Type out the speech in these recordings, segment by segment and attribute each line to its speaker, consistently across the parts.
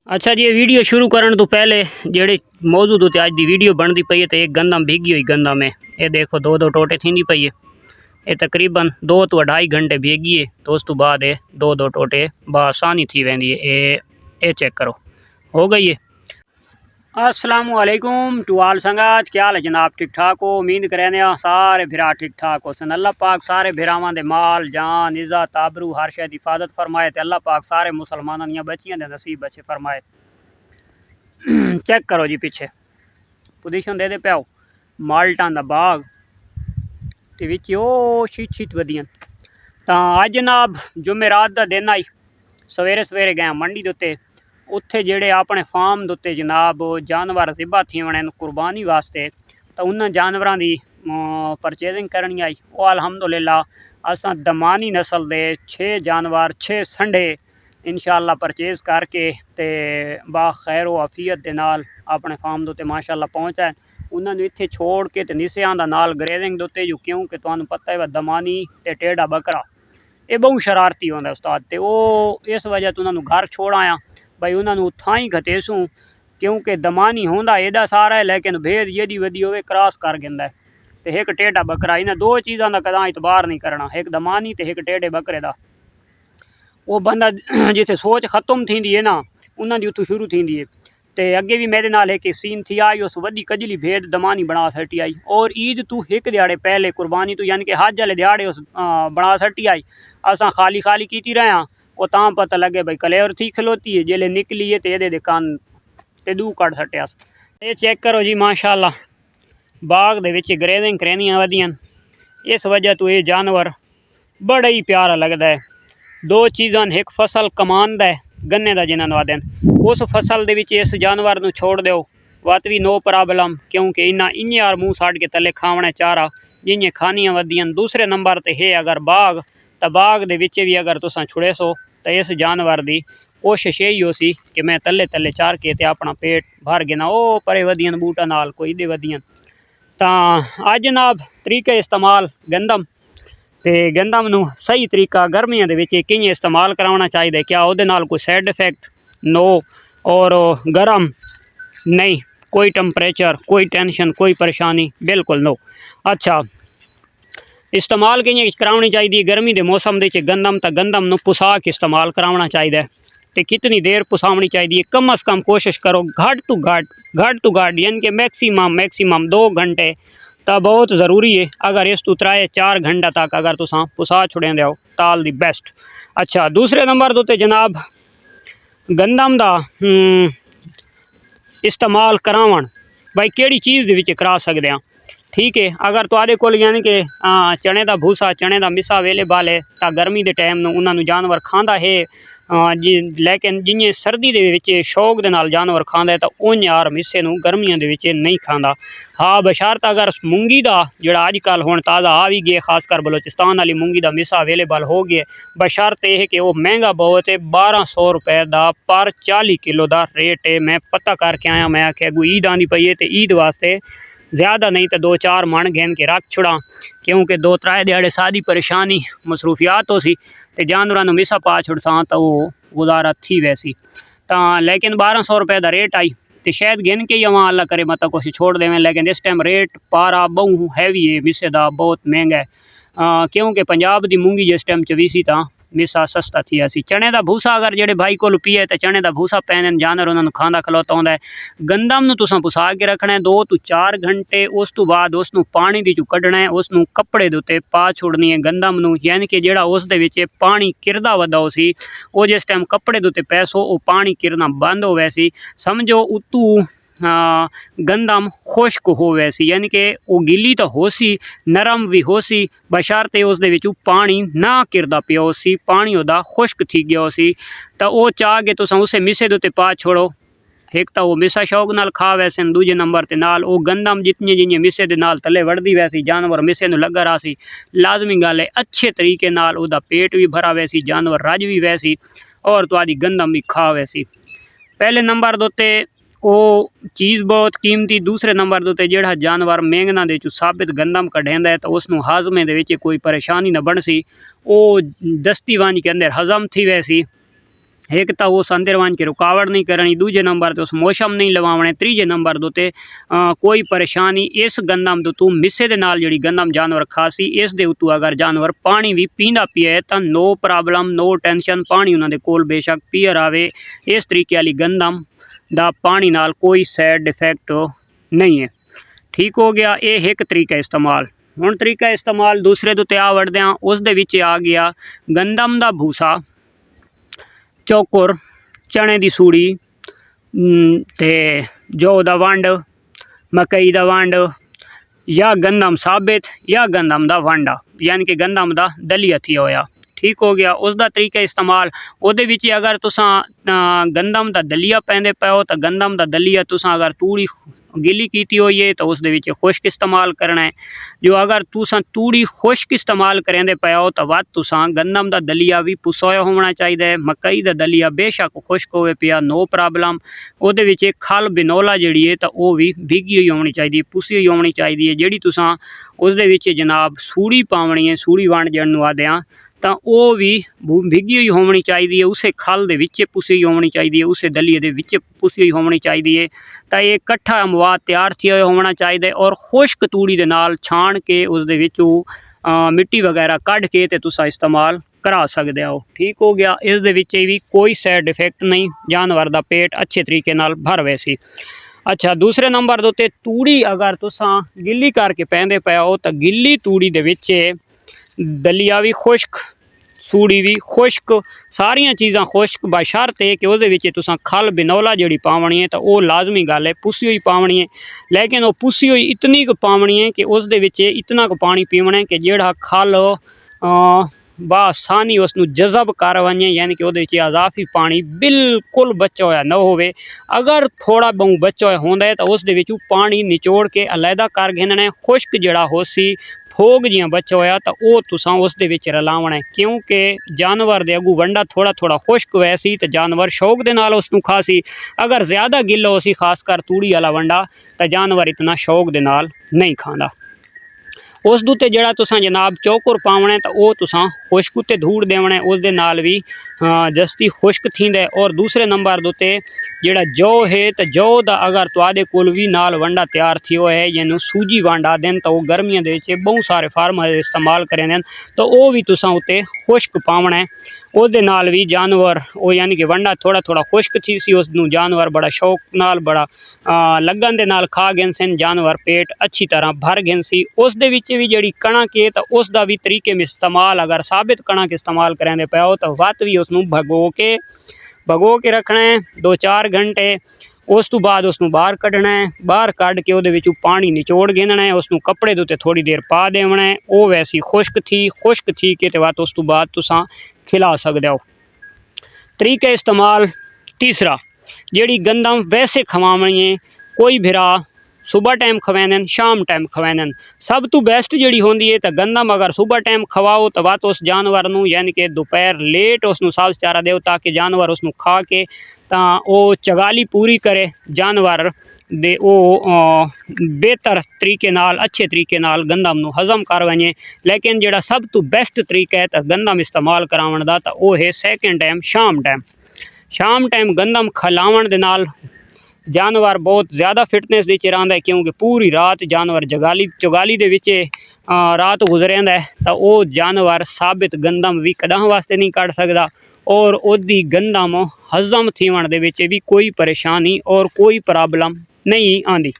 Speaker 1: अच्छा जी, ये वीडियो शुरू करने तो पहले जेड़े मौजूद होते अज की वीडियो बनती पई है तो एक गंदम भीगी हुई गंदम है। ये देखो दो दो टोटे थी पई है। ये तकरीबन 2 तो 2.5 घंटे भीगी है तो उस तो बाद ये दो दो टोटे बसानी थी वेंदी है। ये चेक करो हो गई है। अस्सलाम वालेकुम टू आल संगत, क्या हाल है जनाब? ठीक ठाक हो? उम्मीद करें सारे भिरा ठीक ठाक हो सन। अल्लाह पाक सारे भिरावां दे माल जान इज्जत आबरू हर शे दी हिफाजत फरमाए ते अल्लाह पाक सारे मुसलमानां दियां बच्चियां दे नसीब अच्छे फरमाए। चेक करो जी पीछे पोजीशन दे पाओ माल्टां दा बाग ते विच ओ शीत वधियां। तां अज जनाब जुमेरात दा दिन आई, सवेरे सवेरे गए मंडी दे उत्ते। उत्थे जेड़े अपने फार्म दे उत्ते जनाब जानवर ज़िबा थी वने कुर्बानी वास्ते, तो उन्होंने जानवरों की परचेजिंग करनी आई। वो अल्हम्दुलिल्लाह असां दमानी नस्ल के 6 जानवर 6 संडे इंशाअल्लाह परचेज करके ते बाखैर व आफियत के नाल अपने फार्म दे उत्ते माशाअल्लाह पहुँचा। उन्होंने इत्थे छोड़ के ते निसियां दा नाल ग्रेजिंग दे उत्ते जो, क्योंकि तुहानू पता है दमानी ते टेढ़ा बकरा ये बहुत शरारती होंदा उस्ताद। तो वो इस वजह तो उन्होंने घर छोड़ आया भाई, उन्होंने उत्थां ही खतेसूँ, क्योंकि दमानी होंदा एडा सारा है लेकिन भेद यदी वधी होवे क्रॉस कर गंदा है। तो एक टेढ़ा बकरा, इन्हें दो चीज़ों का कदा इतबार नहीं करना, एक दमानी तो एक टेढ़े बकरे का। वो बंदा जिथे सोच खत्म थी है ना उन्होंने उतों शुरू थी है। तो अगे भी मेरे नाल एक सीन थी आई, उस वड्डी कजली भेद दमानी बना सटी आई। और ईद तू एक दिहाड़े पहले कुर्बानी तो यानी कि हज वाले दिहाड़े उस बना सटी आई। असा खाली खाली की रहा वो तां पता लगे भाई कलेर थी खलोती है। जेले निकली है तो ये कान ते दू कट सटिया। ये चेक करो जी माशाअल्लाह बाग दे विच ग्रेजिंग करैनियां वधियां। इस वजह तो ये जानवर बड़ा ही प्यारा लगता है। दो चीज़ां, एक फसल कमांदा है गन्ने का जिन्होंने आदन, उस फसल दे विच इस जानवर नू छोड़ दो वत भी नो प्रॉब्लम, क्योंकि इन्ना इं मूँह साड़ के तले खावना चारा जियां खानियां वधियां। दूसरे नंबर पर है अगर बाग, तो बाग दे विच भी अगर तुसां छुड़े सो तो इस जानवर की कोशिश यही हो सी कि मैं तले तले चार के ते अपना पेट भर गिना ओ परे वधियन बूटा नाल कोई दे वधियन। तां अज जनाब तरीके इस्तेमाल गंदम ते गंदम नू सही तरीका गर्मियों के किएं इस्तेमाल कराना चाहिए, क्या वो कोई साइड इफेक्ट नो, और गर्म नहीं, कोई टंपरेचर कोई टेंशन कोई परेशानी बिल्कुल नो। अच्छा इस्तेमाल किएं करानी चाहिए गर्मी के मौसम के गंदम, तो गंदम नू पुसा के इस्तेमाल कराना चाहिए। तो कितनी देर पुसावनी चाहिए? कम अज़ कम कोशिश करो घट टू घट यानी कि मैक्सीमम 2 घंटे तो बहुत ज़रूरी है। अगर इस तू 3-4 घंटा तक अगर तुसा पुसा छुड़े दो ताल दी बेस्ट। अच्छा दूसरे नंबर तो जनाब गंदम का इस्तेमाल करावन भाई केड़ी चीज़ दे विच करा सकते हैं। ठीक है, अगर तुहाडे कोल यानी कि चने का भूसा चने का मिसा अवेलेबल है तो गर्मी के टाइम उन्होंने जानवर खाँदा है जी, लेकिन जिमें सर्दी के शौक के नाल जानवर खाँदा है तो उन यार मिसे नू गर्मियों के नहीं खाँदा। हाँ बशर्त अगर मूंगी का जोड़ा अजकल हुण ताज़ा आ भी गए, खासकर बलोचिस्तान वाली मूंगी का मिसा अवेलेबल हो गया, बशर्त यह कि वो महंगा बहुत है। 1200 रुपए का पर 40 किलो का रेट है। मैं पता करके आया, मैं आख्या अगू ईद आनी पई है तो ईद वास्ते ज़्यादा नहीं तो 2-4 मन घेन के रख छुड़ा, क्योंकि 2-3 दिहाड़े सारी परेशानी मसरूफियात हो सी तो जानवरों मिसा पा छुड़सा तो वो गुजारा थी वैसी। तो लेकिन 1200 रुपए का रेट आई तो शायद गिन के ही वहाँ अल्लाह करे मतलब कुछ छोड़ देवें, लेकिन इस टाइम रेट पारा बहु हैवी है मिसे का, बहुत महंगा है। क्योंकि पंजाब की मूंगी जिस टाइम चवीसी था मिसा सस्ता थी असी। चने का भूसा अगर जेडे भाई को पिए तो चने का भूसा पैन जानवर उन्होंने खाँदा खलोता होंदा है। गंदम नू तुसां पुसा के रखना है 2 to 4 घंटे, उस तो बाद उसनू पानी दी चू कढ़ना है, उसनू कपड़े दे उत्ते पा छोड़नी है गंदम नू, यानी कि जेड़ा उस दे विच पानी किरदा वदा हो सी वो जिस टाइम कपड़े दे उत्ते पैसो वो पानी किरना बंद हो वैसी समझो उतू गंदम खुश्क हो वैसी, यानी कि वो गिली तो हो सी नरम भी हो सी, बशर्ते उस दे विचों पानी ना किरदा पिया सी, पानी उदा खुश्क थी गया सी। तो वो चाह के तुसां उसे मिसे दे उत्ते पा छोड़ो, एक तो वो मिसा शौक नाल खा वैसे, दूजे नंबर ते नाल वो गंदम जितनी जिन्हें मिसे दे नाल तले वड़दी वैसी जानवर मिसे नू लगा रहा सी। लाजमी गल है अच्छे तरीके नाल उदा पेट भी भरा वैसी, जानवर रज भी वैसी और तुहाडी गंदम भी खा वैसी। पहले नंबर दे उत्ते वो चीज़ बहुत कीमती। दूसरे नंबर के उत्ते जिहड़ा जानवर मेंगना दे चू साबित गंदम कढेंदा है तो उसनू हाजमे दे विच कोई परेशानी न बन सी, वो दस्ती वांज के अंदर हजम थी वैसी एक तो उस अंदर वन के रुकावट नहीं करनी, दूजे नंबर तो उस मौसम नहीं लवाने, तीजे नंबर दो ते कोई परेशानी इस गंदम तो तू मिस्से दे नाल जिहड़ी गंदम जानवर खासी इस दे उत्तों अगर जानवर पानी भी पींदा पिया है तो नो प्रॉब्लम नो टेंशन, पानी उन्होंने कोल बेशक पीयर आवे। इस तरीके वाली गंदम दा पानी नाल कोई साइड इफेक्ट नहीं है। ठीक हो गया, ये एक तरीका इस्तेमाल। हुण तरीका इस्तेमाल दूसरे तो आ वड़दे हां, उस दे विच आ गया गंदम दा भूसा, चौकुर, चने की सूड़ी ते जौ दा वंड, मकई दा वंड या गंदम साबित या गंदम दा वंडा यानी कि गंदम दा दलिया थी होया। ठीक हो गया, उसका तरीका इस्तेमाल उहदे विच अगर तुसां गंदम दा दलिया पैंदे पाओ तो गंदम दा दलिया तुसां अगर तूड़ी गिली कीती हुई है तो उस दे विच खुश्क इस्तेमाल करना है। जो अगर तुसां तूड़ी खुश्क इस्तेमाल करेंदे पाओ तो वध तुसां गंदम दा दलिया भी पुसोया होना चाहिए। मकई दा दलिया बेशक खुश्क होवे पिया नो प्रॉब्लम, उहदे विच खल बिनोला जिहड़ी है तो वह भी भीगी हुई होनी चाहिए, पुसी हुई होनी चाहिए। जिहड़ी तुसां उस दे विच जनाब सूड़ी पावनी है, सूड़ी वंड जिहनूं आखदे हां, तो वह भी भीगी हुई होनी चाहिए, उसे खल दे विच पुसी हुई होनी चाहिए, उसे दलिए दे विच पुसी हुई होनी चाहिए। तो ये कट्ठा मवाद तैयार किया होना चाहिए और खुश्क तूड़ी दे नाल छाण के उस दे विचों मिट्टी वगैरह कढ़ के ते तुसा इस्तेमाल करा सकते हो। ठीक हो गया, इस दे विच भी कोई साइड इफेक्ट नहीं, जानवर दा पेट अच्छे तरीके नाल भर वैसी। अच्छा, दूसरे नंबर दे उत्ते तूड़ी अगर तुसा गिल्ली करके पैंदे पाओ तो गिल्ली तूड़ी दे विच दलिया भी खुश्क, सूड़ी भी खुश्क, सारिया चीज़ां खुश्क, बशर्ते कि उहदे विच तुसां खल बिनौला जिहड़ी पावनी है तो वह लाजमी गल है पुसी हुई पावनी है। लेकिन वह पुसी हुई इतनी क पावनी है कि उस दे विच इतना क पानी पीवना है कि जिहड़ा खल बासानी उसनूं जज़ब कर वञे, यानी कि उहदे विच अजाफी पानी बिल्कुल बचा होया न होवे। अगर थोड़ा बहु बचा होया होंदा है तो उस दे विचों पानी निचोड़ के अलहदा कर घेनना है। खुश्क जिहड़ा होसी फोग जियां बचा होया तो वह तुसां उस दे विच रलावना है, क्योंकि जानवर दे अगू वंडा थोड़ा थोड़ा खुश्क वैसी तो जानवर शौक दे नाल उसनूं खासी। अगर ज़्यादा गिल्ला होसी खासकर तूड़ी वाला वंडा तो जानवर इतना शौक दे नाल नहीं खांदा। उस दे उत्ते जिहड़ा तुसां जनाब चौकुर पावना है तो वह तुसां खुश्क उत्ते धूड़ देवना है, उस दे नाल भी जस्ती खुश्क थींदा है। और दूसरे नंबर दे उत्ते जिहड़ा जौ है तो जौ दा अगर तुहाडे कोल भी नाल वंडा तैयार थियो है यानी सूजी वंड आखदे न, तो वह गर्मियों दे विच बहुत सारे फार्मर इस्तेमाल करेंदे न, तो वह भी तुसां उत्ते खुश्क पावना है। उसदे नाल भी जानवर वो यानी कि वंडा थोड़ा थोड़ा खुश्क थी सी, उसनूं जानवर बड़ा शौक नाल बड़ा लगन दे नाल खा गए सन, जानवर पेट अच्छी तरह भर गए सी। उस दे विच भी जिहड़ी कणक है तो उसका भी तरीके में इस्तेमाल अगर साबित कणक इस्तेमाल करेंदे पाओ तो वत भी उसनूं भगो के रखना है 2-4 घंटे। उस तो बाद उसनूं बाहर कढ़ना है, बाहर कढ़ के उहदे विचों पानी निचोड़ घेनना है, उसनूं कपड़े दे उत्ते थोड़ी देर पा देवना है। वो वैसी खुश्क थी के ते उस तो बाद तुसां खिला सकते हो। तरीका इस्तेमाल तीसरा, जिहड़ी गंदम वैसे खवावनी है, कोई भिरा सुबह टाइम खवैंदे शाम टाइम खवैंदे। सब तो बेस्ट जिहड़ी होंदी है तो गंदम अगर सुबह टाइम खवाओ तो वत उस जानवर नूं यानी कि दोपहर लेट उसनूं साफ चारा देओ ताकि जानवर उसनूं खा के वो चगाली पूरी करे, जानवर दे वो बेहतर तरीके नाल अच्छे तरीके नाल गंदम नूं हजम कर वञे। लेकिन जिहड़ा सब तो बेस्ट तरीका है तो गंदम इस्तेमाल करावण दा तो वो है सेकेंड टाइम शाम टाइम गंदम खिलावण दे नाल जानवर बहुत ज़्यादा फिटनेस विच रहिंदा है, क्योंकि पूरी रात जानवर चुगाली दे विच रात गुजरेंदा है तो वो जानवर साबित गंदम भी कदां वास्ते नहीं कढ़ सकदा और उहदी गंदम हजम थीवण दे विच भी कोई परेशानी और कोई प्रॉब्लम नहीं आंदी।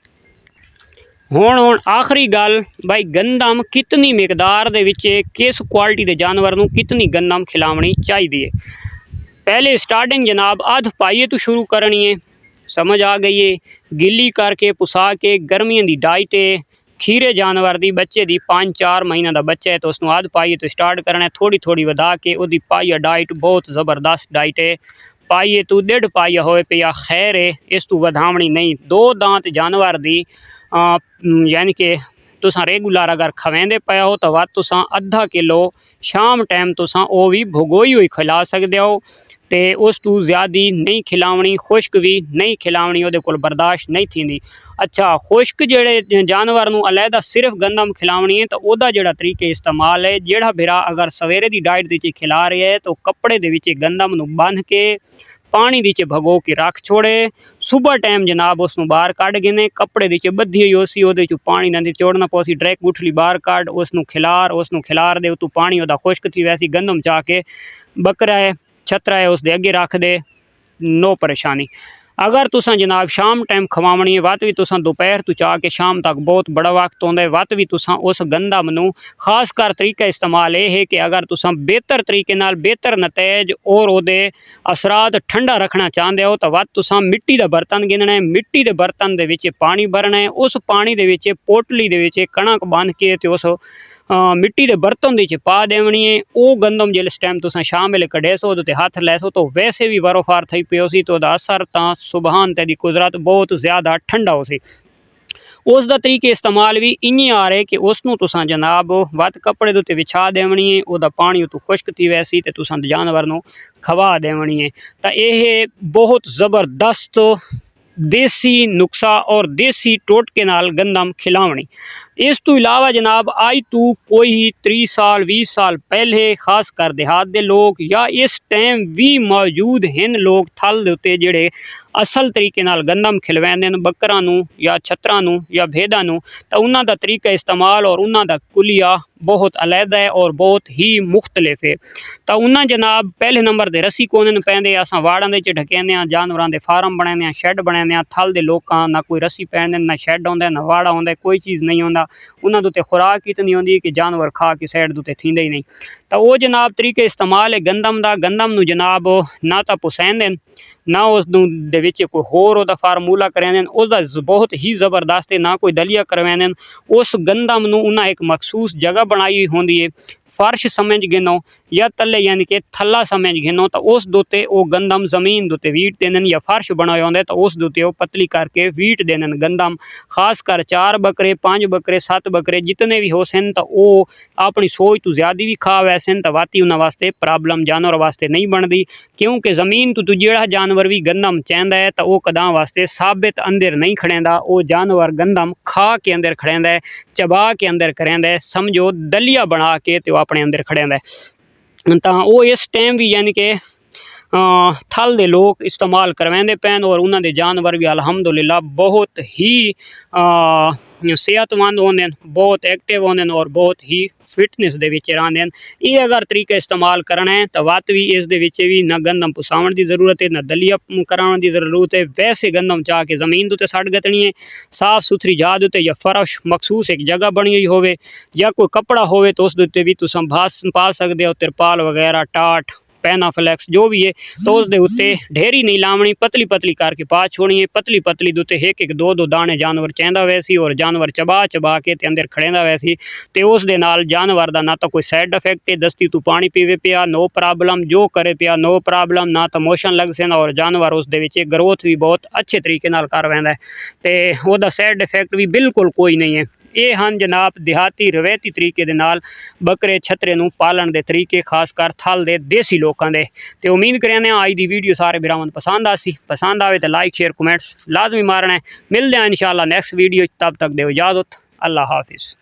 Speaker 1: हुण आखिरी गल भाई गंदम कितनी मिकदार दे विच किस क्वालिटी दे जानवर नूं कितनी गंदम खिलावनी चाहिए है। पहले स्टार्टिंग जनाब अध पाइए तो शुरू करनी है, समझ आ गई है। गिल्ली करके पुसा के गर्मियों की डाइट है, खीरे जानवर दी बच्चे दी 5-4 महीना का बच्चा है तो उसनूं अध पाइए तो स्टार्ट करना है, थोड़ी थोड़ी वधा के उहदी पाइए डाइट बहुत ज़बरदस्त डाइट है। पाइए तो 1.5 पाइया होए पे या खैर है, इस तू वधावनी नहीं। 2 दांत जानवर दी यानी कि तुसां रेगुलर अगर खवेंदे पे हो तो वत तुसां 1/2 किलो शाम टाइम तुसां वो भी भगोई हुई खिला सकते हो। ते उस तू ज़्यादा नहीं खिलावनी, खुश्क भी नहीं खिलावनी, उहदे कोल बर्दाश्त नहीं थींदी। अच्छा खुश्क जेड़े जानवर नूं अलहदा सिर्फ गंदम खिलावनी है तो उहदा जेड़ा तरीके इस्तेमाल है, जेड़ा बिरा अगर सवेरे दी डाइट दी खिला रहा है तो कपड़े दे विच गंदम नूं बंध के पानी दी भगो के रख छोड़े, सुबह टाइम जनाब उसनूं बाहर कढ़ गिने, कपड़े दी बधी हुई होसी उहदे चों पानी ना निचोड़ना पोसी, डायरेक्ट गुठली बाहर कढ़ उसनूं खिलार दे, उतू पानी उहदा खुश्क थी वैसी गंदम चा के बकरा है छतरा है उसके अगे रख दे, नो परेशानी। अगर तुसा जनाब शाम टाइम खवावनी है, वत भी तुसा दोपहर तो चा के शाम तक बहुत बड़ा वक्त होंदा है, वत भी तुसा उस गंदम नूं खास कर तरीका इस्तेमाल ये है कि अगर तुसा बेहतर तरीके नाल बेहतर नतीज और उहदे असरात ठंडा रखना चाहते हो तो वत तुसा मिट्टी का बर्तन गिनना है, मिट्टी के बर्तन दे विच पानी भरना है, उस पानी दे विच पोटली दे विच कणक बंध के ते उस मिट्टी के बर्तन दे पा देवनी है। वो गंदम जिस टाइम तुसा शाम वेले कढे सो तो हथ लैसो तो वैसे भी वारोफार थी पियो सी, तो उहदा असर तां सुबहान तेरी कुदरत बहुत ज़्यादा ठंडा हो सी। उसका तरीके इस्तेमाल भी इं आ रहे कि उसनूं तुसा जनाब वत कपड़े दे उत्ते विछा देवनी है, वह पानी उतों खुश्क थी वैसी तो तुसा जानवर नूं खवा देवनी है। तो यह बहुत ज़बरदस्त देसी नुस्खा और देसी टोटके नाल गंदम खिलावनी। इस तो इलावा जनाब आज तो कोई 30 साल 20 साल पहले खास कर देहात दे लोग या इस टाइम भी मौजूद हैं लोग थल दे उत्ते जेड़े असल तरीके नाल गंदम खिलवाते हैं बकरां नूं या छतरां नूं या भेदां नूं, तो उन्हां दा तरीका इस्तेमाल और उन्हां दा कुलिया बहुत अलहदा है और बहुत ही मुख्तलिफ है। तो उन्हां जनाब पहले नंबर ते रस्सी कोने पैंदे, असां वाड़ां दे ढकेंदे आं, जानवरां दे फार्म बनाने आं, शैड बनाने आं। थल दे लोकां ना कोई रस्सी पैंदे ना शैड आउंदा ना वाड़ा आउंदा, कोई चीज़ नहीं आउंदा, उन्हां दे उत्ते खुराक इतनी होंदी कि जानवर खा के साइड दे उत्ते थींदे ही नहीं। तो वो जनाब तरीके इस्तेमाल है गंदम दा, गंदम नूं जनाब ना तो पुसैंदे ना उस दे विच कोई होर उहदा फार्मूला करांदे, उसदा बहुत ही ज़बरदस्त है, ना कोई दलिया करवांदे। उस गंदम नूं उन्हां एक मखसूस जगह बनाई होंदी है, फर्श समझ गिनो या तले यानी कि थला समझ गिनो, तो उस दोते वो गंदम जमीन दोते वीट देन या फर्श बनाया होंदा तो उस दोते वो पतली करके वीट देन गंदम। खास कर 4 बकरे 5 बकरे 7 बकरे जितने भी हो सन तो वो अपनी सोच तो ज़्यादा भी खा वैसन तो वाती उन्होंने वास्ते प्रॉब्लम जानवर वास्ते नहीं बनती, क्योंकि ज़मीन तो जेड़ा जानवर भी गंदम चाहता है तो वह कदा वास्ते साबित अंदर नहीं खड़ेंदा, वो जानवर गंदम खा के अंदर खड़ेंदा है, चबा के अंदर करेंदा है, समझो दलिया बना के तो अपने अंदर खड़ेंदा है। तो वो इस टाइम भी यानी कि थल दे लोग इस्तेमाल करवाते पैन और उन्होंने जानवर भी अल्हम्दुलिल्लाह बहुत ही सेहतमंद होंगे, बहुत एक्टिव होंगे और बहुत ही फिटनेस दे विच रहिंदे हैं। ये अगर तरीका इस्तेमाल करना है तो वत भी इस दे विच भी ना गंदम पुसावन की जरूरत है ना दलिया कराने की जरूरत है, वैसे गंदम चाह के जमीन उत्ते सट गतनी है, साफ सुथरी जाद उत्ते या फर्श मखसूस एक जगह बनी हुई होवे या कोई कपड़ा होवे तो उस उत्ते भी तुम पा सकते हो, तिरपाल वगैरह टाट पैनाफ्लैक्स जो भी है, तो उस दे उत्ते ढेरी नहीं लावनी, पतली पतली करके पा छोड़नी है। पतली पतली दे उत्ते एक एक दो दो दाने जानवर चाहता वैसी और जानवर चबा चबा के अंदर खड़ेंदा वैसी, तो उस दे नाल जानवर दा ना तो कोई साइड इफेक्ट है, दस्ती तू पानी पीवे पिया नो प्रॉब्लम, जो करे पिया नो प्रॉब्लम, ना तो मोशन लग सन और जानवर उस दे विच ग्रोथ भी बहुत अच्छे तरीके नाल कर वैंदा है, तो वह साइड इफेक्ट भी बिल्कुल कोई नहीं है। ये हैं जनाब देहाती रवायती तरीके दे नाल बकरे छतरे नूं पालन दे तरीके, खास कर थल दे देसी लोकां दे। ते उम्मीद करने अज दी वीडियो सारे भरावां पसंद आसी, पसंद आवे तो लाइक शेयर कमेंट्स लाजमी मारना है। मिलते हैं इंशाअल्लाह नेक्स्ट वीडियो, तब तक दो इजाज़त, अल्लाह हाफिज़।